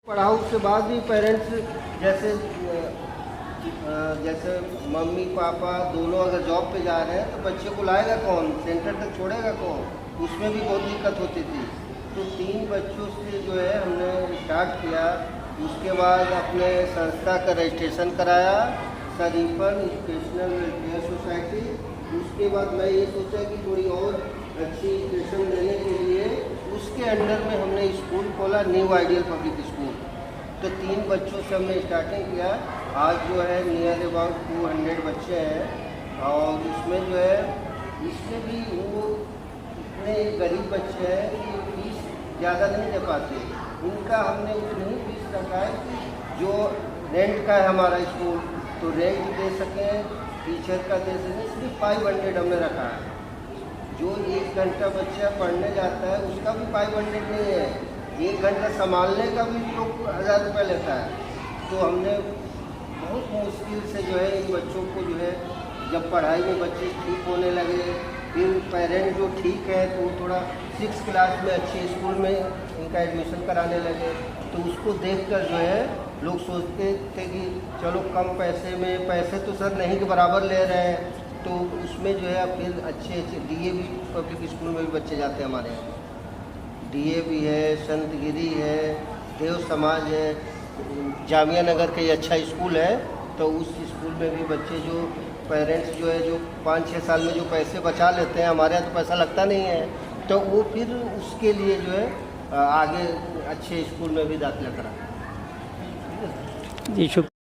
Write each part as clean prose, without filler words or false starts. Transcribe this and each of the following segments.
पढ़ाओ उसके बाद भी पेरेंट्स जैसे मम्मी पापा दोनों अगर जॉब पे जा रहे हैं तो बच्चे को लाएगा कौन, सेंटर तक छोड़ेगा कौन, उसमें भी बहुत दिक्कत होती थी। तो 3 बच्चों से जो है हमने स्टार्ट किया। उसके बाद अपने संस्था का रजिस्ट्रेशन कराया, शरीफन एजुकेशनल वेलफेयर सोसाइटी। उसके बाद मैं ये सोचा कि थोड़ी और अच्छी एजुकेशन देने के लिए उसके अंडर में हमने स्कूल खोला, न्यू आइडियल पब्लिक स्कूल। तो 3 बच्चों से हमने स्टार्टिंग किया। आज जो है नियर अबाउट 200 बच्चे हैं। और उसमें जो है इसमें भी वो इतने गरीब बच्चे हैं कि फीस ज़्यादा नहीं दे पाते। इनका हमने उतनी फीस रखा है कि जो रेंट का है हमारा स्कूल तो रेंट दे सकें, टीचर का दे सकें, सिर्फ 500 हमने रखा है। जो 1 घंटा बच्चा पढ़ने जाता है उसका भी 500 नहीं है, 1 घंटा संभालने का भी लोग 1000 रुपये लेता है। तो हमने बहुत मुश्किल से जो है इन बच्चों को जो है, जब पढ़ाई में बच्चे ठीक होने लगे, फिर पेरेंट जो ठीक है तो वो थोड़ा 6 क्लास में अच्छे स्कूल में इनका एडमिशन कराने लगे। तो उसको देखकर जो है लोग सोचते थे कि चलो कम पैसे में, पैसे तो सर नहीं के बराबर ले रहे हैं, तो उसमें जो है फिर अच्छे डीएवी पब्लिक स्कूल में भी बच्चे जाते हैं हमारे यहाँ। डीएवी है, संतगिरी है, देव समाज है, जामिया नगर का ये अच्छा स्कूल है। तो उस स्कूल में भी बच्चे जो पेरेंट्स जो है जो 5-6 साल में जो पैसे बचा लेते हैं, हमारे यहाँ तो पैसा लगता नहीं है, तो वो फिर उसके लिए जो है आगे अच्छे स्कूल में भी दाखिला करा। जी शुक्रिया।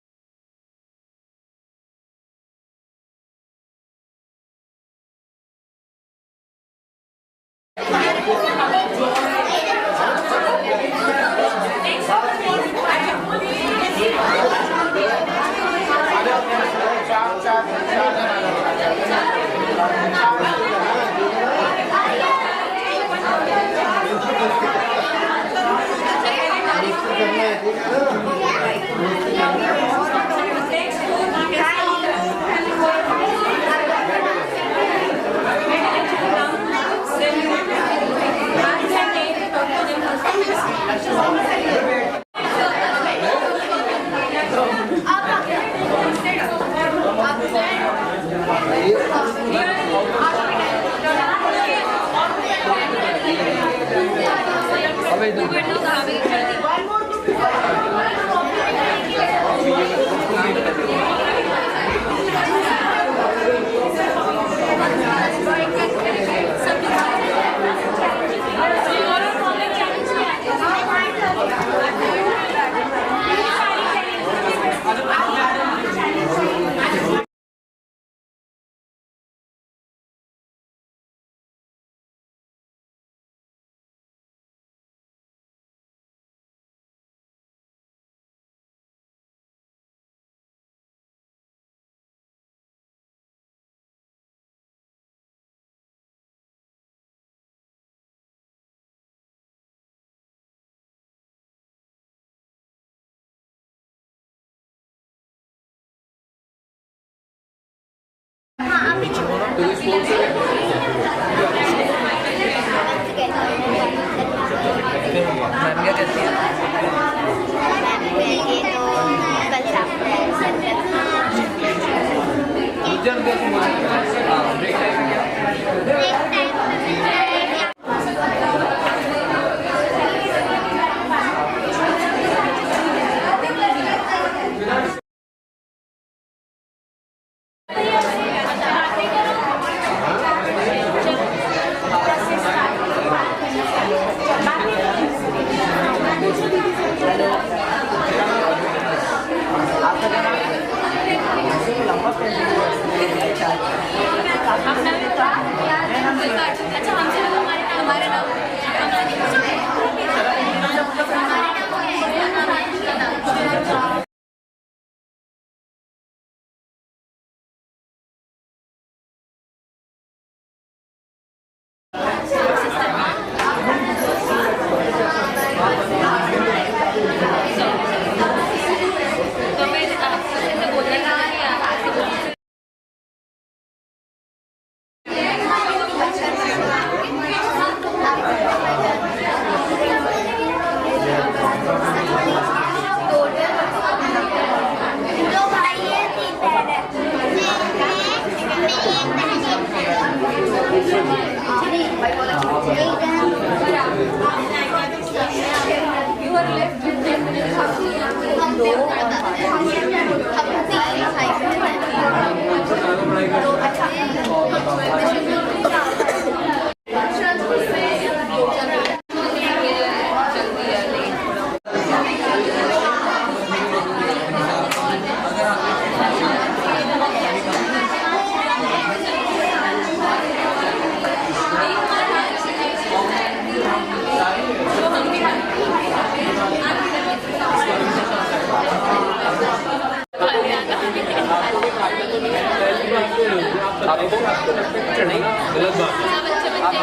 को लगता है कि चढ़ाना गलत बात है,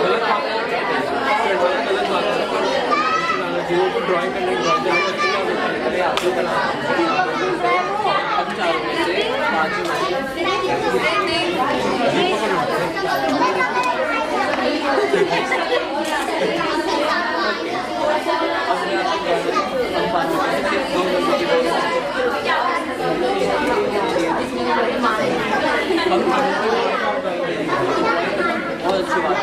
गलत बात है, चढ़ाना गलत बात है। जो ड्राइंग करने आप लोग करना अब 4 में से 5 बहुत अच्छी बात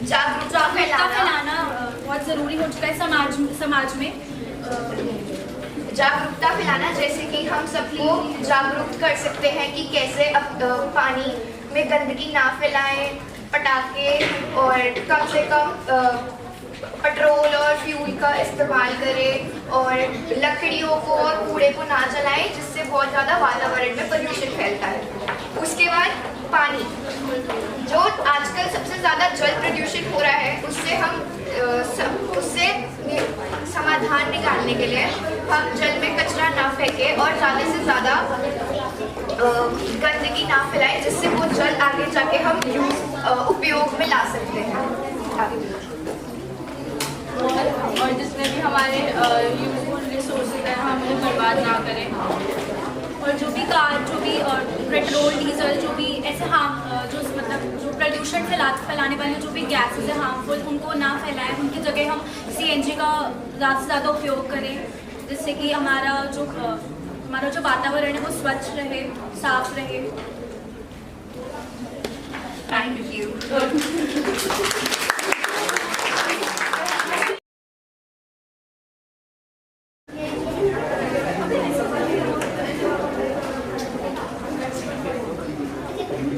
जागरूकता फैलाना बहुत ज़रूरी हो चुका है समाज में। जागरूकता फैलाना, जैसे कि हम सबको जागरूक कर सकते हैं कि कैसे अब पानी में गंदगी ना फैलाएं, पटाखे और कम से कम पेट्रोल और फ्यूल का इस्तेमाल करें और लकड़ियों को और कूड़े को ना जलाएं, जिससे बहुत ज़्यादा वातावरण में प्रदूषण फैलता है। उसके बाद पानी, जो आजकल सबसे ज़्यादा जल प्रदूषण हो रहा है, उससे समाधान निकालने के लिए हम जल में कचरा ना फेंकें और ज़्यादा से ज़्यादा गंदगी ना फैलाएं, जिससे वो जल आगे जाके हम उपयोग में ला सकते हैं। और जिसमें भी हमारे यूजफुल रिसोर्सेज हैं हम उन्हें बर्बाद ना करें, और जो भी पेट्रोल डीजल जो भी ऐसे जो प्रदूषण फैलाने वाले जो भी गैसेस हैं हार्मफुल, उनको ना फैलाएं। उनकी जगह हम CNG का ज़्यादा से ज़्यादा उपयोग करें, जिससे कि हमारा जो वातावरण है वो स्वच्छ रहे, साफ रहे। Thank you.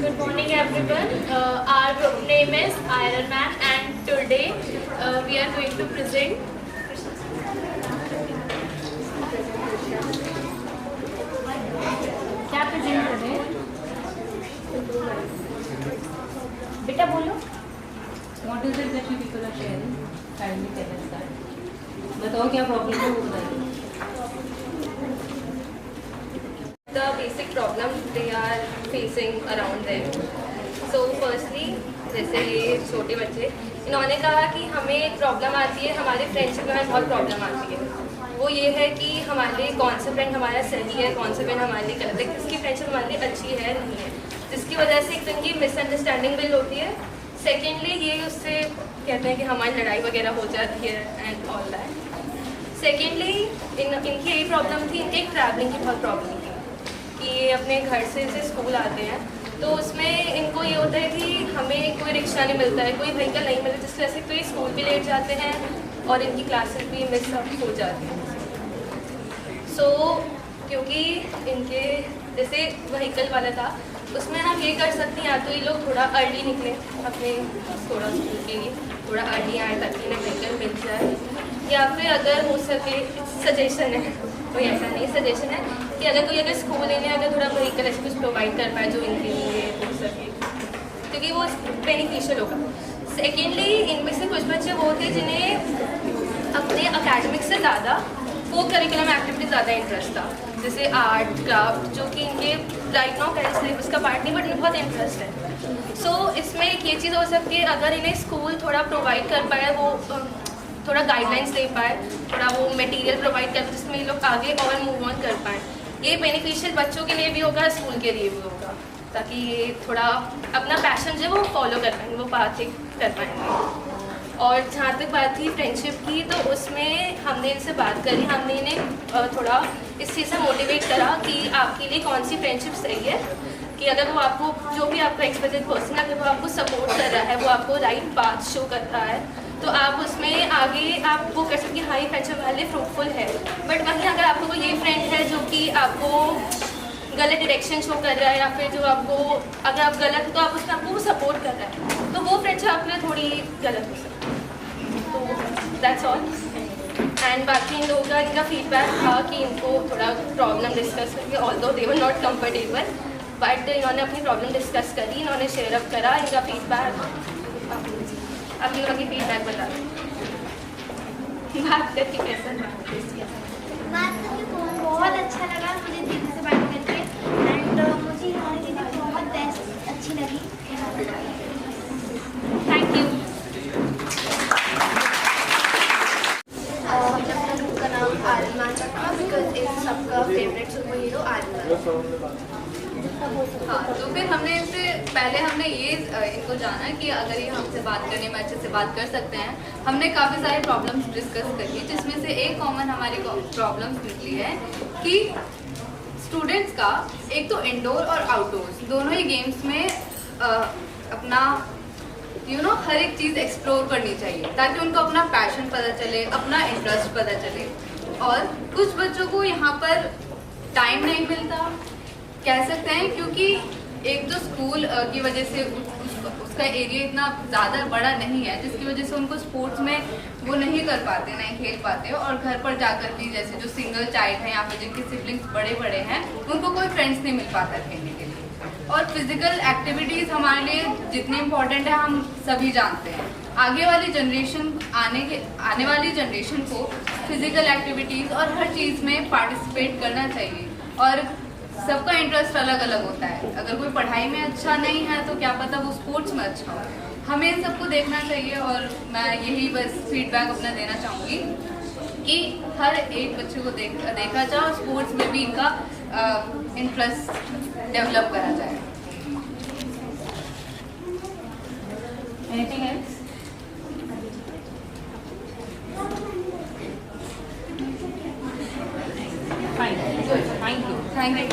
Good morning everyone. Our group name is Iron Man and today we are going to present क्या प्रेजेंट कर रहे हैं बेटा, बोलो। What is it that you people are sharing? Kindly tell us that. बताओ क्या problem है वो बताइए। The basic problem they are facing around them. So firstly, जैसे ये छोटे बच्चे, इन्होंने कहा कि हमें एक प्रॉब्लम आती है, हमारे फ्रेंडशिप में बहुत प्रॉब्लम आती है। वो ये है कि हमारे कौन सा फ्रेंड हमारा सही है, कौन सा फ्रेंड हमारे लिए गलत है, किसकी फ्रेंडशिप हमारे लिए अच्छी है नहीं है, जिसकी वजह से एक तो इनकी मिसअंडरस्टैंडिंग बिल्ड होती है। सेकेंडली ये उससे कहते हैं कि हमारी लड़ाई वगैरह हो जाती है एंड ऑल दैट। सेकेंडली इनकी यही प्रॉब्लम थी, इनकी एक ट्रैवलिंग की बहुत प्रॉब्लम थी कि ये अपने घर से स्कूल आते हैं, तो उसमें इनको ये होता है कि हमें कोई रिक्शा नहीं मिलता है, कोई व्हीकल नहीं मिलता, जिसकी वजह से तो ये स्कूल भी लेट जाते हैं और इनकी क्लासेस भी मिस हो जाती हैं। क्योंकि इनके जैसे व्हीकल वाला था, उसमें हम ये कर सकते हैं या तो ये लोग थोड़ा अर्ली निकलें अपने थोड़ा स्कूल के लिए, थोड़ा अर्ली आए ताकि इन्हें व्हीकल मिल जाए, या फिर अगर हो सके सजेशन है, कोई ऐसा नहीं सजेशन है कि अगर स्कूल इन्हें अगर थोड़ा व्हीकल ऐसे कुछ प्रोवाइड कर पाए जो इनके लिए हो सके, क्योंकि वो बेनिफिशियल होगा। सेकेंडली इनमें से कुछ बच्चे वो थे जिन्हें अपने अकेडमिक से ज़्यादा को करिकुलम एक्टिविटी ज़्यादा इंटरेस्ट था, जैसे आर्ट क्राफ्ट, जो कि इनके राइट नाउ करंट सिलेबस का पार्ट नहीं, बट इन्हें बहुत इंटरेस्ट है। सो इसमें एक ये चीज़ हो सकती है, अगर इन्हें स्कूल थोड़ा प्रोवाइड कर पाए, वो थोड़ा गाइडलाइंस दे पाए, थोड़ा वो मटेरियल प्रोवाइड कर पाए जिसमें ये लोग आगे और मूव ऑन कर पाएँ, ये बेनिफिशियल बच्चों के लिए भी होगा, स्कूल के लिए भी होगा। ताकि ये थोड़ा अपना पैशन जो है वो फॉलो कर पाएंगे, वो पाथ कर पाएंगे। और जहाँ तक बात थी फ्रेंडशिप की, तो उसमें हमने इनसे बात करी, हमने इन्हें थोड़ा इस चीज़ से मोटिवेट करा कि आपके लिए कौन सी फ्रेंडशिप सही है, कि अगर वो आपको जो भी आपका एक्सपेक्टेड पर्सन है, अगर वो आपको सपोर्ट कर रहा है, वो आपको राइट पाथ शो कर रहा है, तो आप उसमें आगे आप वो कर सकते हैं, हाँ ये फ्रेंडशिप वाले फ्रूटफुल है। बट वहीं अगर आपको कोई ये फ्रेंड है जो कि आपको गलत डायरेक्शन शो कर रहा है, या फिर जो आपको अगर आप गलत हो तो आप उसमें आपको वो सपोर्ट कर रहा है, तो वो फ्रेंडशिप आपके लिए थोड़ी गलत हो सकती है। तो दैट्स ऑल। एंड बाकी इन लोगों का इनका फीडबैक था कि इनको थोड़ा प्रॉब्लम डिस्कस करके, although they were not comfortable, but इन्होंने अपनी प्रॉब्लम डिस्कस करी, इन्होंने शेयर अप करा इनका फीडबैक। अब ये लोग की फीडबैक बता दें बात करके कैसा बात करके बहुत अच्छा लगा मुझे दीदी से बात करके, एंड मुझे हमारी दीदी बहुत बेस्ट अच्छी लगी। Thank you. हम अपना ग्रुप का नाम आर्यमान रखा बिकॉज एक सबका फेवरेट सुपर हीरो आर्यमान। हाँ, तो फिर हमने इनसे पहले हमने ये इनको जाना कि अगर ये हमसे बात करने में अच्छे से बात कर सकते हैं। हमने काफ़ी सारे प्रॉब्लम्स डिस्कस करी, जिसमें से एक कॉमन हमारी प्रॉब्लम्स निकली है कि स्टूडेंट्स का एक तो इंडोर और आउटडोर्स दोनों ही गेम्स में अपना हर एक चीज़ एक्सप्लोर करनी चाहिए, ताकि उनको अपना पैशन पता चले, अपना इंटरेस्ट पता चले। और कुछ बच्चों को यहाँ पर टाइम नहीं मिलता कह सकते हैं, क्योंकि एक तो स्कूल की वजह से उसका एरिया इतना ज़्यादा बड़ा नहीं है, जिसकी वजह से उनको स्पोर्ट्स में वो नहीं कर पाते, नहीं खेल पाते। और घर पर जाकर भी जैसे जो सिंगल चाइल्ड हैं या फिर जिनके सिबलिंग्स बड़े बड़े हैं, उनको कोई फ्रेंड्स नहीं मिल पाता खेलने के लिए। और फिजिकल एक्टिविटीज़ हमारे लिए जितनी इम्पोर्टेंट है हम सभी जानते हैं। आगे वाली जनरेशन आने वाली जनरेशन को फिजिकल एक्टिविटीज़ और हर चीज़ में पार्टिसिपेट करना चाहिए। और सबका इंटरेस्ट अलग अलग होता है, अगर कोई पढ़ाई में अच्छा नहीं है तो क्या पता वो स्पोर्ट्स में अच्छा हो। हमें इन सबको देखना चाहिए, और मैं यही बस फीडबैक अपना देना चाहूँगी कि हर एक बच्चे को देखा जाए और स्पोर्ट्स में भी इनका इंटरेस्ट डेवलप करा जाए। Anything else? Fine. Good. Thank you. Thank you.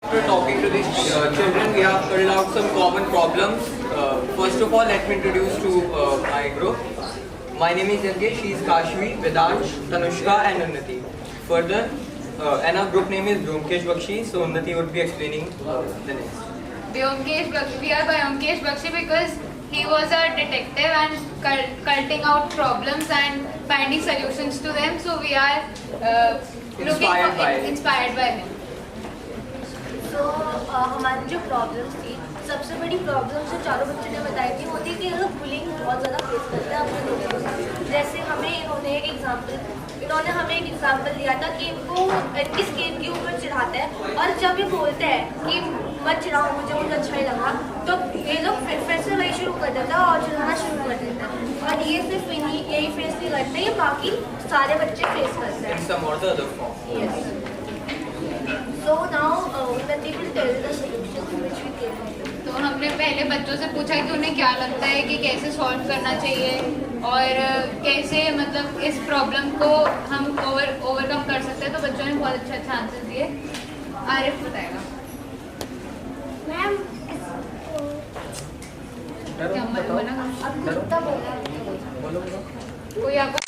After talking to these children, we have filled out some common problems. First of all, let me introduce to my group. My name is Yankesh, she is Kashvi, Vedansh, Tanushka and Unnati. Further, and our group name is Vyomkesh Bakshi, so Unnati would be explaining the next. Vyomkesh Bakshi, we are by Vyomkesh Bakshi because he was a detective and culting out problems and finding solutions to them. So we are inspired by him. तो हमारी जो problems थी, सबसे बड़ी problem जो चारों बच्चों ने बताई थी वो थी कि हम बुलिंग बहुत ज़्यादा फेस करते हैं अपने लोगों के साथ। जैसे इन्होंने हमें एक एग्जांपल दिया था कि इनको इनकी स्किन के ऊपर चिढ़ाते हैं, और जब ये बोलते हैं कि मत चिढ़ाओ मुझे अच्छा ही लगा, तो ये लोग फिर से वही शुरू कर देता है और चिढ़ाना शुरू कर देता है। और ये सिर्फ यही फेस नहीं करते, ये बाकी सारे बच्चे फेस करते हैं। It's some or the other form. Yes. So now Unnati will tell the solution which we came up with. तो हमने पहले बच्चों से पूछा कि उन्हें क्या लगता है कि कैसे सॉल्व करना चाहिए और कैसे मतलब इस प्रॉब्लम को हम ओवरकम कर सकते हैं। तो बच्चों ने बहुत अच्छा आंसर दिए। आरिफ बताएगा। मैम क्या मना आपको कितना बोला कोई आपको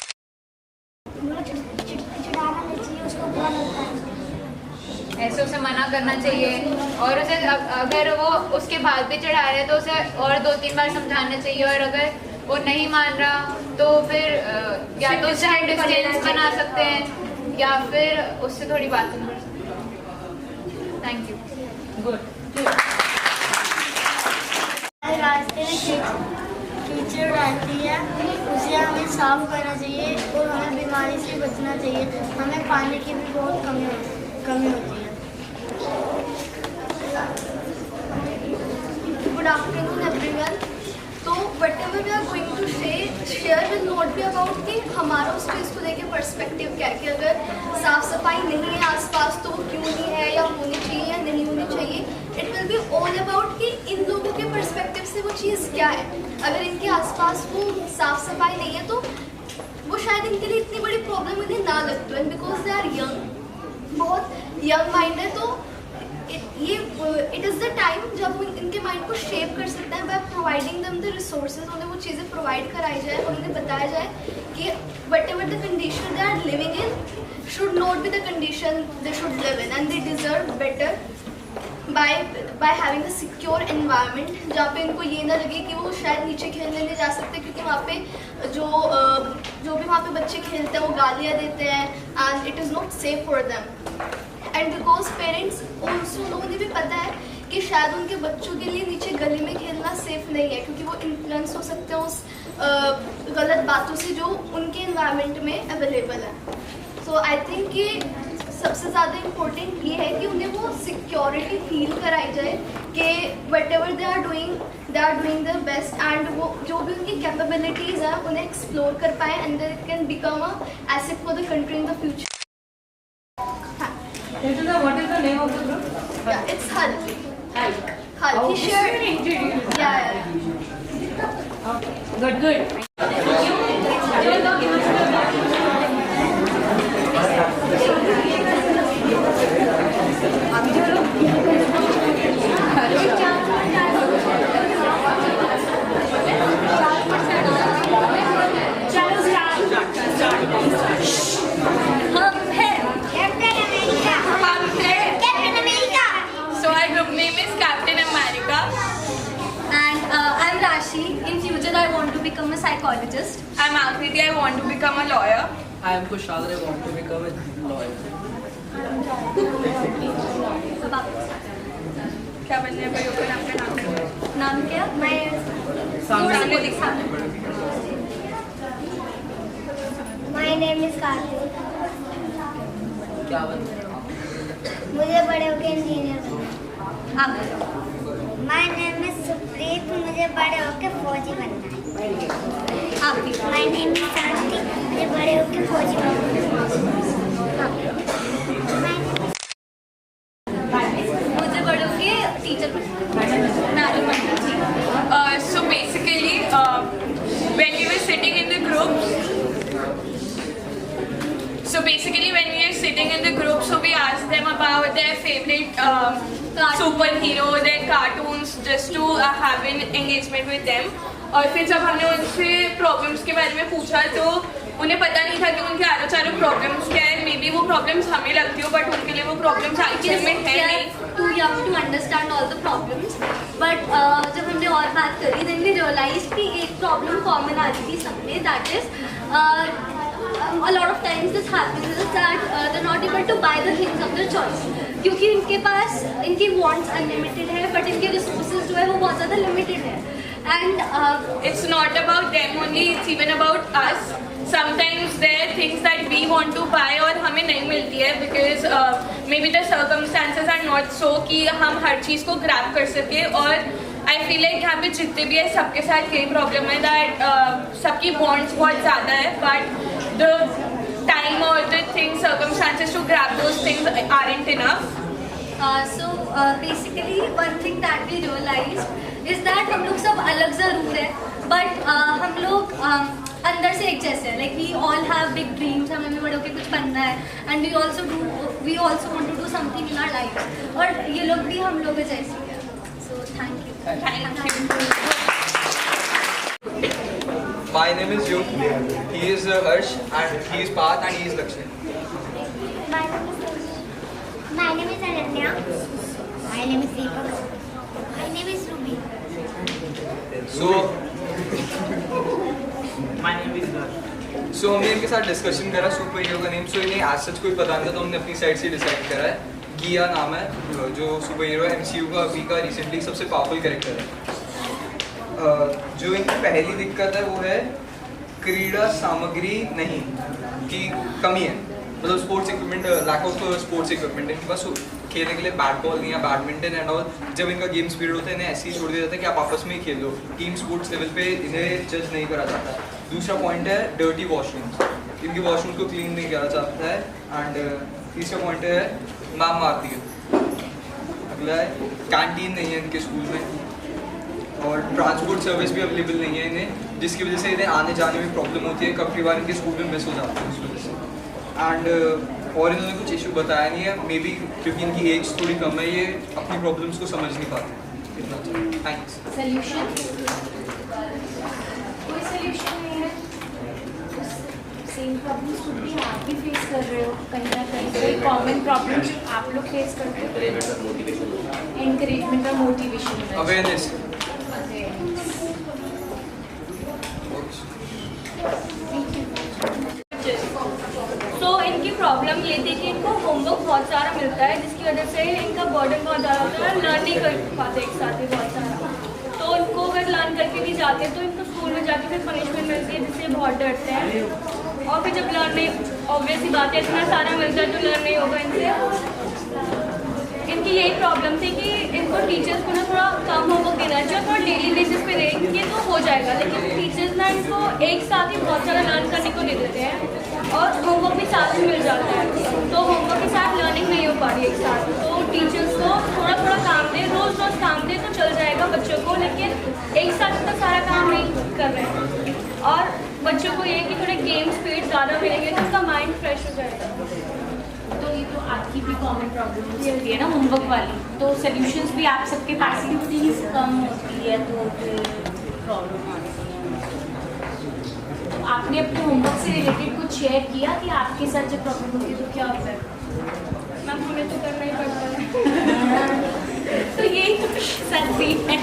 चिढ़ाना नहीं चाहिए, उसको बुरा लगता है। ऐसे उसे मना करना चाहिए, और उसे अगर वो उसके बाद भी चढ़ा रहे तो उसे और 2-3 बार समझाना चाहिए। और अगर वो नहीं मान रहा तो फिर या तो उससे हम डिस्टेंस बना सकते हैं या फिर उससे थोड़ी बात कर सकते हैं। Thank you. Good. रास्ते में कीचड़ रहती है, उसे हमें साफ करना चाहिए और हमें बीमारी से बचना चाहिए। हमें पानी की भी बहुत कमी होती है। Good afternoon everyone. So whatever we are going to say share will not be about कि हमारा उस चीज़ को लेके पर्सपेक्टिव क्या है कि अगर साफ सफाई नहीं है आसपास तो वो क्यों नहीं है या होनी चाहिए या नहीं होनी चाहिए. It will be all about कि इन लोगों के पर्सपेक्टिव से वो चीज़ क्या है. अगर इनके आसपास वो साफ सफाई नहीं है तो वो शायद इनके लिए इतनी बड़ी प्रॉब्लम उन्हें ना लगती है. बिकॉज दे आर यंग, बहुत यंग माइंड है, तो इट इज़ द टाइम जब इनके माइंड को शेप कर सकते हैं by providing them the resources. उन्हें वो चीज़ें प्रोवाइड कराई जाए और उन्हें बताया जाए कि whatever the condition they are living in should not be the condition they should live in, and they deserve better by having a secure environment जहाँ पे इनको ये ना लगे कि वो शायद नीचे खेलने नहीं जा सकते क्योंकि वहाँ पे जो भी वहाँ पे बच्चे खेलते हैं वो गालियाँ देते हैं and it is not safe for them. And because parents उन लोगों ने भी पता है कि शायद उनके बच्चों के लिए नीचे गली में खेलना सेफ नहीं है क्योंकि वो इन्फ्लुएंस हो सकते हैं उस गलत बातों से जो उनके इन्वायरमेंट में अवेलेबल है. सो आई थिंक कि सबसे ज़्यादा इम्पोर्टेंट ये है कि उन्हें वो सिक्योरिटी फील कराई जाए कि whatever they are doing the best and वो जो भी उनकी कैपेबिलिटीज़ हैं उन्हें एक्सप्लोर कर पाए and they can become a asset for the country in the future. What is the name of the group? Yeah, it's Hulk. Oh, He shared. introduced. Yeah. Okay. Good. So our group name is Captain America. And I'm Rashi. In future, I want to become a psychologist. I'm Akriti. I want to become a lawyer. I am Kushal. I want to become a lawyer. क्या बनने है भाई? Open आपका नाम क्या? नाम क्या? मैं सामने दिखा. My name is Karthik. क्या बनना है? मुझे बड़े होकर इंजीनियर बनना आप है. My name is Supreet. मुझे बड़े होकर फौजी बनना है. आप भी. My name is शांति. मुझे बड़े होकर फौजी बनना है. मुझे बड़े होके टीचर बनना है. So basically, when we were sitting in the groups, so we asked them about their favorite superhero, their cartoons, just to have an engagement with them. और फिर जब हमने उनसे प्रॉब्लम्स के बारे में पूछा तो उन्हें पता नहीं था कि उनके चारों प्रॉब्लम्स क्या है. मे बी वो प्रॉब्लम्स हमें लगती हो बट उनके लिए वो प्रॉब्लम्स एक्चुअली में है नहीं. Too young to understand all the problems. But जब हमने और बात करी देन वी रियलाइज कि एक प्रॉब्लम कॉमन आ रही थी सब में, that is a lot of times this happens is that they're not able to buy the things of their choice क्योंकि इनके पास इनकी wants unlimited है बट इनके resources जो है वो बहुत ज़्यादा limited है. And it's not about them only, it's even about us. Sometimes there are things that we want to buy और हमें नहीं मिलती है because maybe the circumstances are not so कि हम हर चीज़ को grab कर सके. और I feel like यहाँ पे जितने भी है सबके साथ यही प्रॉब्लम है that सबकी wants बहुत ज़्यादा है but the time or the things, circumstances to grab those things aren't enough. So basically one thing that we realized is that हम लोग सब अलग ज़रूर है but हम लोग अंदर से एक जैसे हैं. Like we all have big dreams. हमें भी बड़े होके कुछ बनना है and we also want to do something in our lives. और ये लोग भी हम लोग जैसे हैं. So thank you. Thank you. My name is Yug. He is Harsh and he is Path and he is Lakshmi. My name is Ananya. My name is Deepak. My name is Ruby. So My name is Harsh. So हमने इनके साथ discussion करा super hero का name. सो इन्हें आज सच कोई पता नहीं था तो हमने अपनी साइड से डिसाइड करा है. गिया नाम है जो सुपर हीरो है. MCU का अभी का रिसेंटली सबसे पावरफुल कैरेक्टर है. जो इनकी पहली दिक्कत है वो है क्रीड़ा सामग्री नहीं की कमी है. मतलब sports equipment, lack of sports equipment. इनके पास खेलने के लिए बैट बॉल नहीं है, बैडमिंटन एंड ऑल. जब इनका गेम्स पीरियड होता है इन्हें ऐसे ही छोड़ दिया जाता है कि आप आपस में ही खेल लो. टीम स्पोर्ट्स लेवल पे इन्हें जज नहीं करा जाता. दूसरा पॉइंट है डर्टी वॉशरूम्स, इनकी वॉशरूम को क्लीन नहीं किया जाता है। एंड तीसरा पॉइंट है मैम मारती है। अगला है कैंटीन नहीं है इनके स्कूल में, और ट्रांसपोर्ट सर्विस भी अवेलेबल नहीं है इन्हें, जिसकी वजह से इन्हें आने जाने में प्रॉब्लम होती है, काफ़ी बार इनके स्कूल में मिस हो जाते हैं उस वजह से। एंड और इन्होंने कुछ इशू बताया नहीं है, मे बी क्योंकि इनकी एज थोड़ी कम है, ये अपनी प्रॉब्लम्स को समझ नहीं पाते। इतना थैंक्स। सॉल्यूशन कोई सॉल्यूशन नहीं है। सेम प्रॉब्लम्स खुद भी आप भी फेस कर रहे हो कहीं ना कहीं, कोई कॉमन प्रॉब्लम्स आप लोग फेस करते हो। एनकरेजमेंट और मोटिवेशन, अवेयरनेस। तो इनकी प्रॉब्लम ये थी कि इनको होमवर्क बहुत सारा मिलता है, जिसकी वजह से इनका बर्डन बहुत ज़्यादा होता है, लर्न नहीं कर पाते एक साथ ही बहुत सारा। तो इनको अगर लर्न करके भी जाते हैं तो इनको स्कूल में जाके फिर पनिशमेंट मिलती है, जिससे बहुत डरते हैं। और फिर जब लर्न नहीं, ऑब्वियस ही बात है, इतना सारा मिलता है तो लर्न नहीं होगा इनसे। इनकी यही प्रॉब्लम थी कि इनको टीचर्स को ना थोड़ा कम होमवर्क देना चाहिए, थोड़ा डेली बेसिस पे देंगे तो हो जाएगा, लेकिन टीचर्स ना इनको एक साथ ही बहुत सारा लर्न करने को दे देते हैं और होमवर्क भी साथ में मिल जाता है, तो होमवर्क के साथ लर्निंग नहीं हो पा रही एक साथ। तो टीचर्स को थोड़ा थोड़ा काम दे, रोज़ रोज़ काम दे तो चल जाएगा बच्चों को, लेकिन एक साथ इतना सारा काम नहीं कर रहे हैं। और बच्चों को ये कि थोड़े गेम स्पीड ज़्यादा मिलेंगे तो उनका माइंड फ्रेश हो जाएगा। तो ये तो आपकी भी कॉमन प्रॉब्लम होती है ना होमवर्क वाली, तो सॉल्यूशंस भी आप सबके पास एक्टिविटीज कम होती है तो फिर प्रॉब्लम आती है। तो आपने अपने होमवर्क से रिलेटेड कुछ शेयर किया कि आपके साथ जब प्रॉब्लम होती है तो क्या होता है? मैम हमें तो करना ही पड़ता है। तो यही तो सच्ची है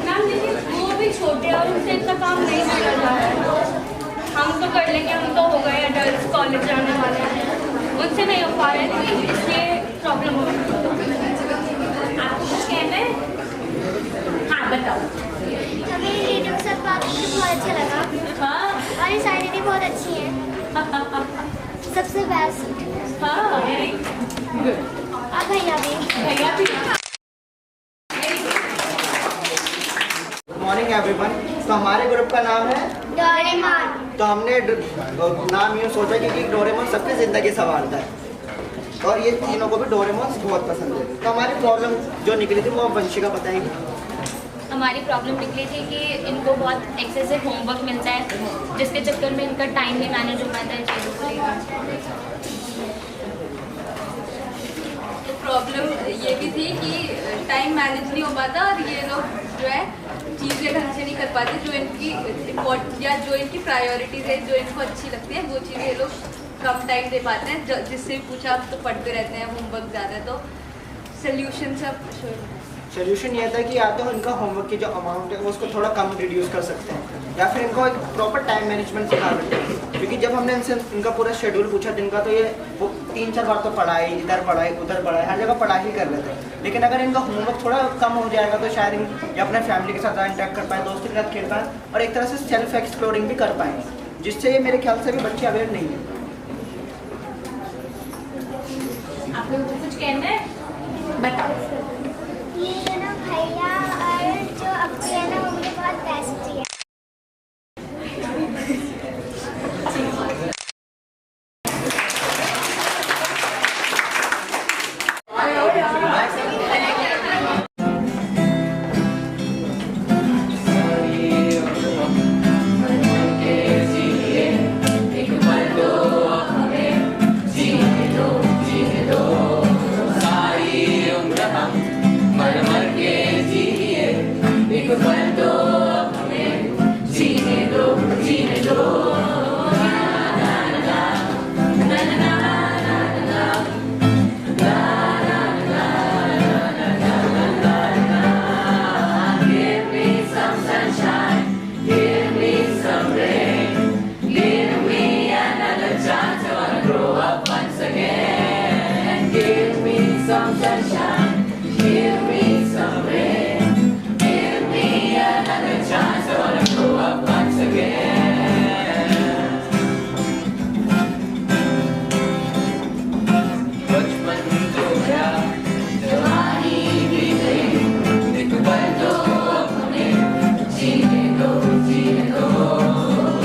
मैम, लेकिन वो भी छोटे और उनसे इतना काम नहीं कर रहा है। हम तो कर लेंगे, हम तो हो गए एडल्ट, कॉलेज जाने वाले हैं, उनसे नहीं हो पा रहे हैं, तो इसलिए प्रॉब्लम हो रही है। आपको कुछ कहना है? हाँ बताओ। हमें रीडिंग सब बात करके बहुत अच्छा लगा। हाँ और ये सारी भी बहुत अच्छी है, सबसे बेस्ट। हाँ वेरी गुड। अब भैया भी मॉर्निंग एवरीवन। तो हमारे ग्रुप का नाम है डोरेमोन। तो हमने नाम यूँ सोचा क्योंकि डोरेमोन सबकी ज़िंदगी संवारता है और ये तीनों को भी डोरेमोन बहुत पसंद है। तो हमारी प्रॉब्लम जो निकली थी वो वंशिका बताएगी। हमारी प्रॉब्लम निकली थी कि इनको बहुत एक्सेसिव होमवर्क मिलता है, जिसके चक्कर में इनका टाइम भी मैनेज हो पाता है चीज़ों को लेकर। तो प्रॉब्लम ये भी थी कि टाइम मैनेज नहीं हो पाता और ये लोग जो है चीज़ें ढंग से नहीं कर पाते, जो इनकी या जो इनकी प्रायोरिटीज़ है, जो इनको अच्छी लगती है वो चीज़ें ये लोग कम टाइम दे पाते हैं। जिससे पूछा आप तो पढ़ते रहते हैं, होमवर्क ज़्यादा है। तो सोल्यूशन सब सोल्यूशन ये था कि या तो इनका होमवर्क की जो अमाउंट है वो उसको थोड़ा कम रिड्यूस कर सकते हैं, या फिर इनको एक प्रॉपर टाइम मैनेजमेंट सिखा सकते हैं। क्योंकि जब हमने इनसे इनका पूरा शेड्यूल पूछा दिन का, तो ये वो 3-4 बार तो पढ़ाई, इधर पढ़ाई उधर पढ़ाई, हर जगह पढ़ाई ही कर लेते हैं। लेकिन अगर इनका होमवर्क थोड़ा कम हो जाएगा तो शायद ये अपने फैमिली के साथ इंटरेक्ट कर पाए, दोस्तों के साथ खेल पाएँ और एक तरह से सेल्फ एक्सप्लोरिंग भी कर पाएँ, जिससे ये मेरे ख्याल से भी बच्चे अवेयर नहीं है। आप लोगों को कुछ कहना है? बताओ। ये है ना भैया और जो अब्बू है ना वो मुझे बहुत बेस्ट है।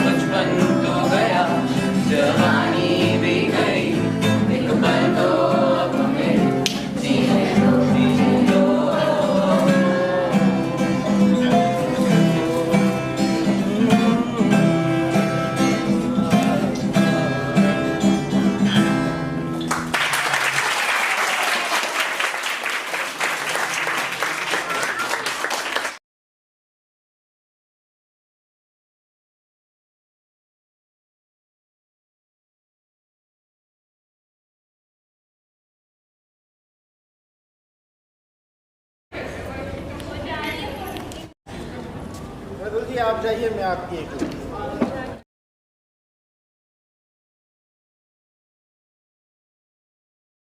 बचपन आप जाइए, मैं आपकी एक लड़की।